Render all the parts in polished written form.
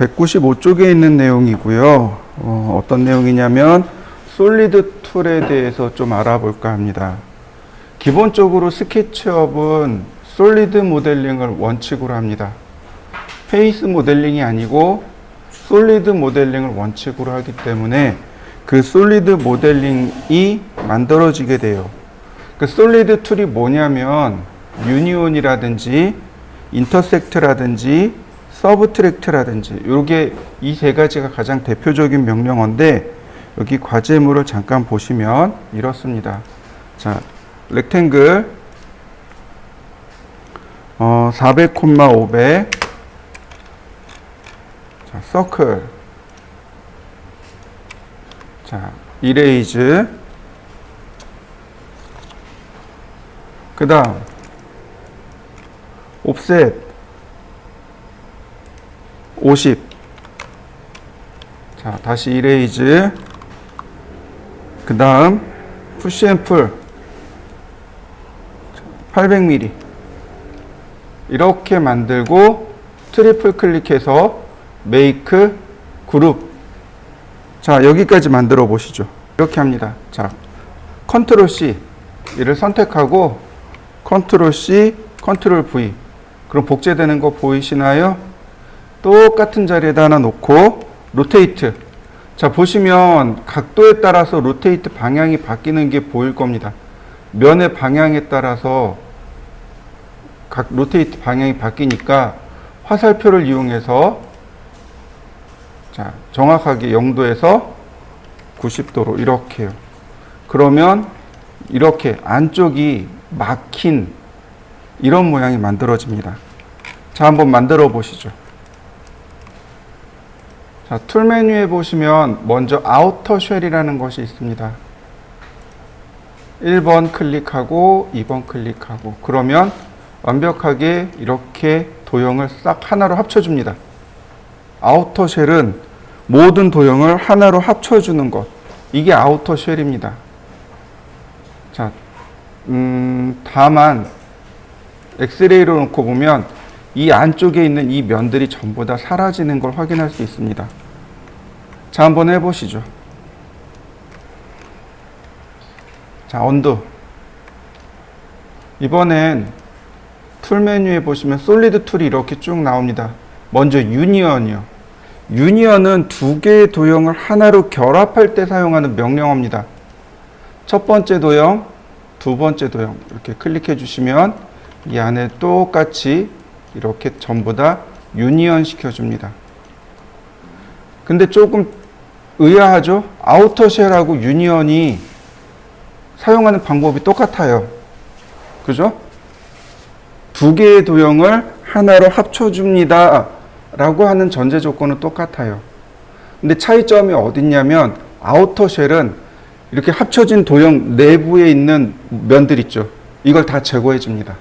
195쪽에 있는 내용이고요. 어떤 내용이냐면 솔리드 툴에 대해서 좀 알아볼까 합니다. 기본적으로 스케치업은 솔리드 모델링을 원칙으로 합니다. 페이스 모델링이 아니고 솔리드 모델링을 원칙으로 하기 때문에 그 솔리드 모델링이 만들어지게 돼요. 그 솔리드 툴이 뭐냐면 유니온이라든지 인터섹트라든지 서브트랙트라든지 요게 이 세 가지가 가장 대표적인 명령어인데 여기 과제물을 잠깐 보시면 이렇습니다. 자, 렉탱글 400, 500 자, 서클 자, 이레이즈 그 다음 옵셋 50 자, 다시 이레이즈 그 다음 푸시 앤 풀 800mm 이렇게 만들고 트리플 클릭해서 메이크 그룹 자, 여기까지 만들어 보시죠. 이렇게 합니다. 자, 컨트롤 C 이를 선택하고 컨트롤 C 컨트롤 V 그럼 복제되는 거 보이시나요? 똑같은 자리에다 하나 놓고 로테이트 자, 보시면 각도에 따라서 로테이트 방향이 바뀌는 게 보일 겁니다. 면의 방향에 따라서 각 로테이트 방향이 바뀌니까 화살표를 이용해서 자, 정확하게 0도에서 90도로 이렇게요. 그러면 이렇게 안쪽이 막힌 이런 모양이 만들어집니다. 자, 한번 만들어 보시죠. 자, 툴 메뉴에 보시면 먼저 아우터 쉘이라는 것이 있습니다. 1번 클릭하고 2번 클릭하고 그러면 완벽하게 이렇게 도형을 싹 하나로 합쳐줍니다. 아우터 쉘은 모든 도형을 하나로 합쳐주는 것. 이게 아우터 쉘입니다. 자, 다만 엑스레이로 놓고 보면 이 안쪽에 있는 이 면들이 전부 다 사라지는 걸 확인할 수 있습니다. 자, 한번 해보시죠. 자, 언두. 이번엔 툴 메뉴에 보시면 솔리드 툴이 이렇게 쭉 나옵니다. 먼저 유니언이요. 유니언은 두 개의 도형을 하나로 결합할 때 사용하는 명령어입니다. 첫 번째 도형, 두 번째 도형 이렇게 클릭해 주시면 이 안에 똑같이 이렇게 전부 다 유니언 시켜줍니다. 근데 조금 의아하죠? 아우터 쉘하고 유니언이 사용하는 방법이 똑같아요. 그죠? 두 개의 도형을 하나로 합쳐줍니다 라고 하는 전제 조건은 똑같아요. 근데 차이점이 어딨냐면 아우터 쉘은 이렇게 합쳐진 도형 내부에 있는 면들 있죠. 이걸 다 제거해 줍니다.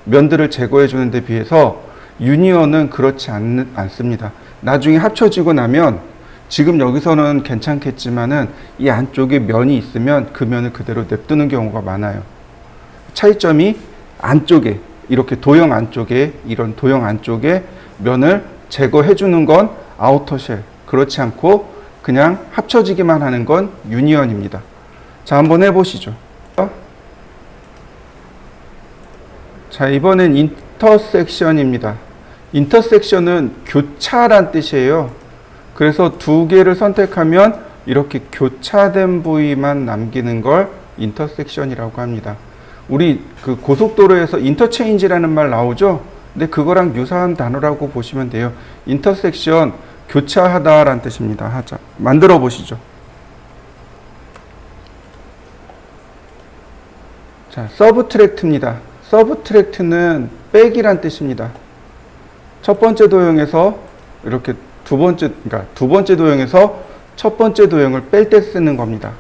면들을 제거해 주는 데 비해서 유니언은 그렇지 않습니다. 나중에 합쳐지고 나면 지금 여기서는 괜찮겠지만은 이 안쪽에 면이 있으면 그 면을 그대로 냅두는 경우가 많아요. 차이점이 안쪽에 이렇게 도형 안쪽에 이런 도형 안쪽에 면을 제거해 주는 건 아우터 쉘, 그렇지 않고 그냥 합쳐지기만 하는 건 유니언입니다. 자, 한번 해보시죠. 자, 이번엔 인터섹션입니다. 인터섹션은 교차란 뜻이에요. 그래서 두 개를 선택하면 이렇게 교차된 부위만 남기는 걸 인터섹션이라고 합니다. 우리 그 고속도로에서 인터체인지라는 말 나오죠? 근데 그거랑 유사한 단어라고 보시면 돼요. 인터섹션, 교차하다라는 뜻입니다. 하자. 만들어 보시죠. 자, 서브트랙트입니다. 서브트랙트는 빼기란 뜻입니다. 첫 번째 도형에서 이렇게 두 번째 도형에서 첫 번째 도형을 뺄 때 쓰는 겁니다.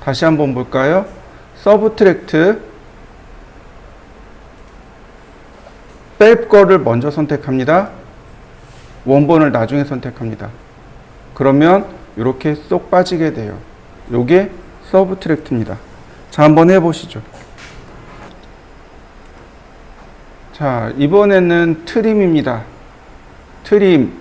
다시 한번 볼까요? 서브트랙트 뺄 거를 먼저 선택합니다. 원본을 나중에 선택합니다. 그러면 이렇게 쏙 빠지게 돼요. 요게 서브트랙트입니다. 자, 한번 해보시죠. 자, 이번에는 트림입니다. 트림.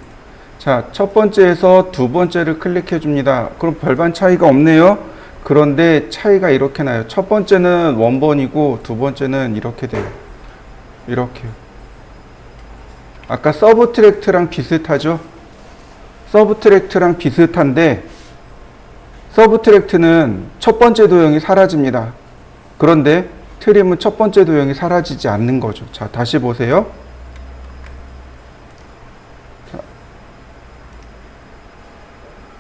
자, 첫 번째에서 두 번째를 클릭해 줍니다. 그럼 별반 차이가 없네요. 그런데 차이가 이렇게 나요. 첫 번째는 원본이고 두 번째는 이렇게 돼요. 이렇게요. 아까 서브트랙트랑 비슷하죠? 서브트랙트랑 비슷한데 서브트랙트는 첫 번째 도형이 사라집니다. 그런데 트림은 첫 번째 도형이 사라지지 않는 거죠. 자, 다시 보세요. 자,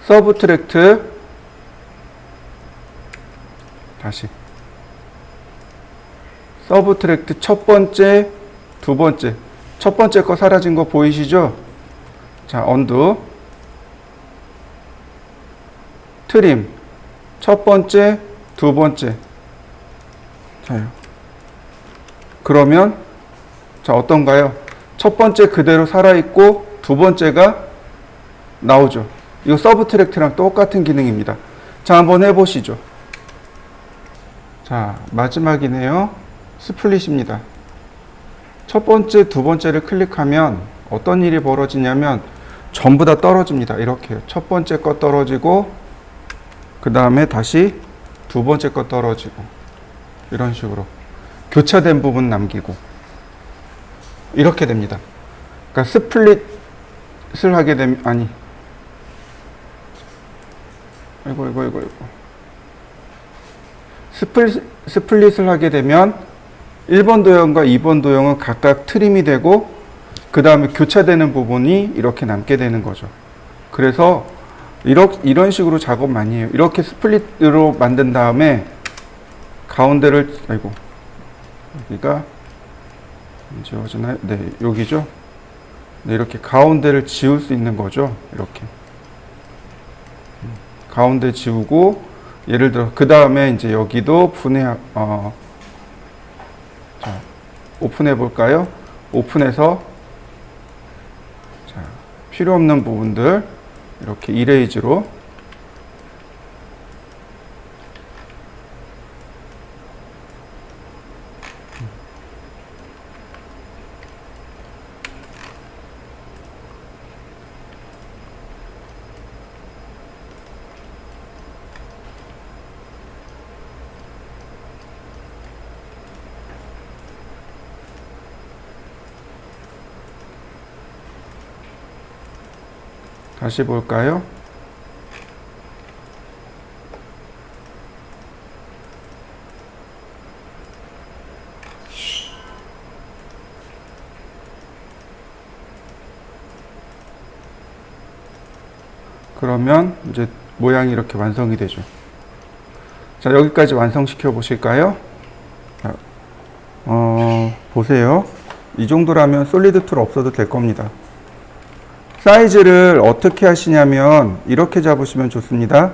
서브트랙트 다시 서브트랙트 첫 번째, 두 번째. 첫 번째 거 사라진 거 보이시죠? 자, 언두 트림 첫 번째, 두 번째. 자요. 그러면 자, 어떤가요? 첫 번째 그대로 살아있고 두 번째가 나오죠. 이거 서브트랙트랑 똑같은 기능입니다. 자, 한번 해보시죠. 자, 마지막이네요. 스플릿입니다. 첫 번째, 두 번째를 클릭하면 어떤 일이 벌어지냐면 전부 다 떨어집니다. 이렇게요. 첫 번째 거 떨어지고 그 다음에 다시 두 번째 거 떨어지고 이런 식으로 교차된 부분 남기고 이렇게 됩니다. 그러니까 스플릿을 하게 되면 스플릿을 하게 되면 1번 도형과 2번 도형은 각각 트림이 되고 그 다음에 교차되는 부분이 이렇게 남게 되는 거죠. 그래서 이런 식으로 작업 많이 해요. 이렇게 스플릿으로 만든 다음에 가운데를 여기가 지워지나요? 네, 여기죠. 네, 이렇게 가운데를 지울 수 있는 거죠. 이렇게 가운데 지우고 예를 들어 그 다음에 이제 여기도 자, 오픈해 볼까요? 오픈해서 자, 필요 없는 부분들 이렇게 이레이즈로 다시 볼까요? 그러면 이제 모양이 이렇게 완성이 되죠. 자, 여기까지 완성시켜 보실까요? 자, 보세요. 이 정도라면 솔리드 툴 없어도 될 겁니다. 사이즈를 어떻게 하시냐면 이렇게 잡으시면 좋습니다.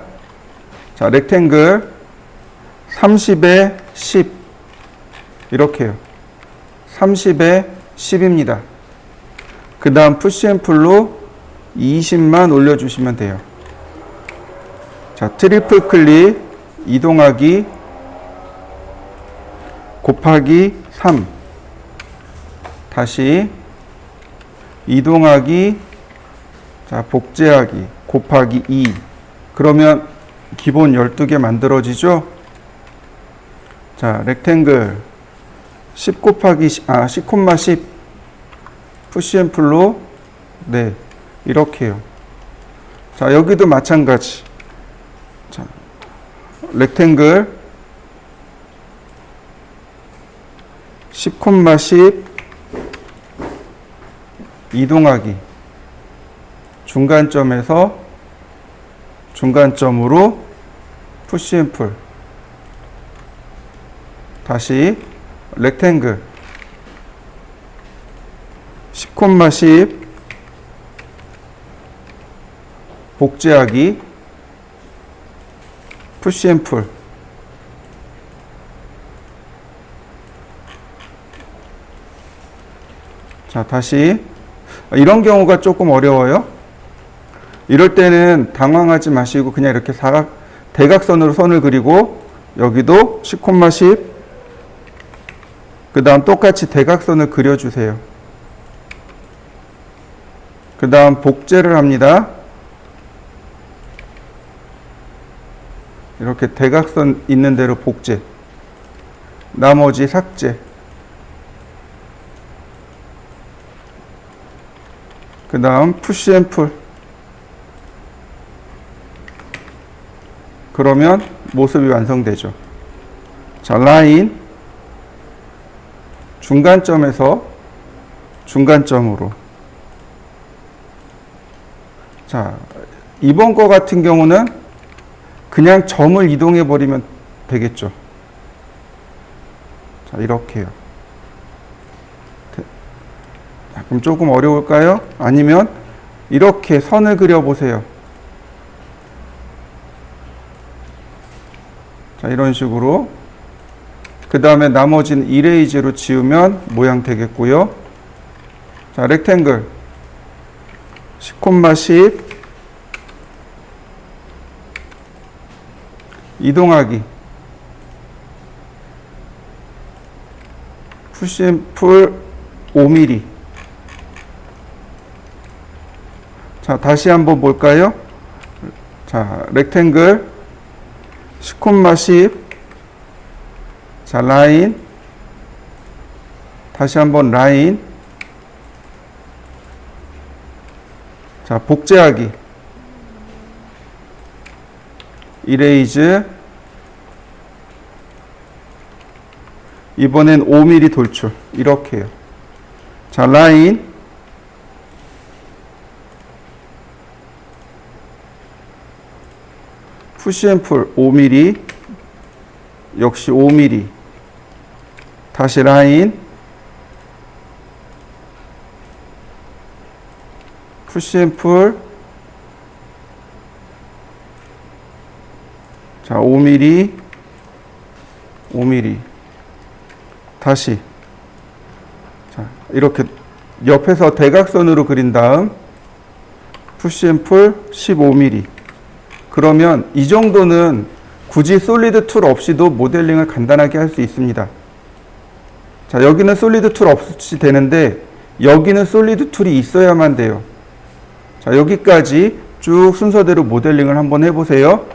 자, 렉탱글 30에 10 이렇게요. 30에 10입니다. 그 다음 푸시앤풀로 20만 올려주시면 돼요. 자, 트리플 클릭 이동하기 곱하기 3 다시 이동하기 자, 복제하기 곱하기 2 그러면 기본 12개 만들어지죠. 자, 렉탱글 10 곱하기 10 콤마 10 푸시앤풀로 네, 이렇게요. 자, 여기도 마찬가지. 자, 렉탱글 10 콤마 10 이동하기 중간점에서 중간점으로 푸시앤풀 다시 렉탱글 10, 10 복제하기 푸시앤풀 자, 다시 이런 경우가 조금 어려워요. 이럴 때는 당황하지 마시고 그냥 이렇게 대각선으로 선을 그리고 여기도 10, 10 그 다음 똑같이 대각선을 그려주세요. 그 다음 복제를 합니다. 이렇게 대각선 있는 대로 복제. 나머지 삭제. 그 다음 푸시 앤 풀. 그러면 모습이 완성되죠. 자, 라인 중간점에서 중간점으로. 자, 이번 거 같은 경우는 그냥 점을 이동해 버리면 되겠죠. 자, 이렇게요. 그럼 조금 어려울까요? 아니면 이렇게 선을 그려 보세요. 자, 이런 식으로. 그 다음에 나머지는 이레이즈로 지우면 모양 되겠고요. 자, 렉탱글 10,10 이동하기 푸시 앤 풀 5mm. 자, 다시 한번 볼까요? 자, 렉탱글 10,10 자, 라인 다시 한번 라인. 자, 복제하기 이레이즈. 이번엔 5mm 돌출. 이렇게요. 자, 라인 푸시 앤 풀 5mm 역시 5mm. 다시 라인 푸시 앤 풀. 자, 5mm 5mm. 다시. 자, 이렇게 옆에서 대각선으로 그린 다음 푸시 앤 풀 15mm. 그러면 이 정도는 굳이 솔리드 툴 없이도 모델링을 간단하게 할 수 있습니다. 자, 여기는 솔리드 툴 없이 되는데 여기는 솔리드 툴이 있어야만 돼요. 자, 여기까지 쭉 순서대로 모델링을 한번 해보세요.